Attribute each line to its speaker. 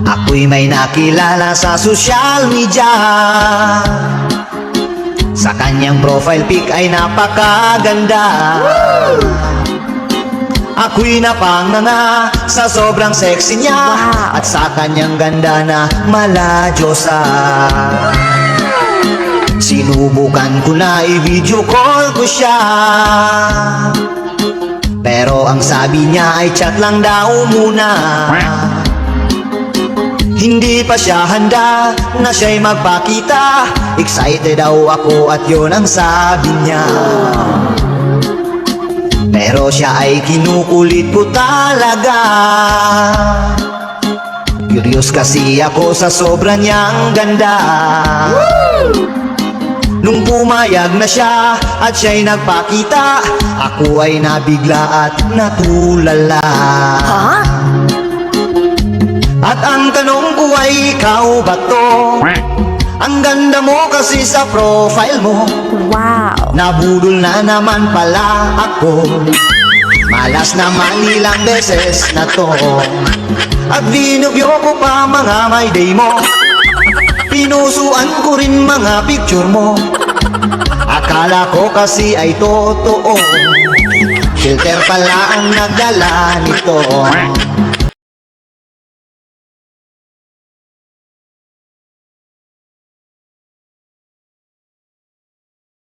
Speaker 1: Ako'y may nakilala sa social media. Sa kanyang profile pic ay napakaganda. Ako'y napanganga sa sobrang sexy niya. At sa kanyang ganda na maladyosa. Sinubukan ko na i-video call ko siya, pero ang sabi niya ay chat lang daw muna. Hindi pa siya handa na siya'y magpakita. Excited daw ako at yun ang sabi niya. Pero siya ay kinukulit ko talaga. Curious kasi ako sa sobra niyang ganda. Nung pumayag na siya at siya'y nagpakita, ako ay nabigla at natulala. At ang tanong ko ay, ikaw ba to? Ang ganda mo kasi sa profile mo.
Speaker 2: Wow!
Speaker 1: Nabudol na naman pala ako. Malas naman ilang beses na to. At binubyo ko pa mga my day mo. Pinusuan ko rin mga picture mo. Akala ko kasi ay totoo. Filter pala ang nagdala nito.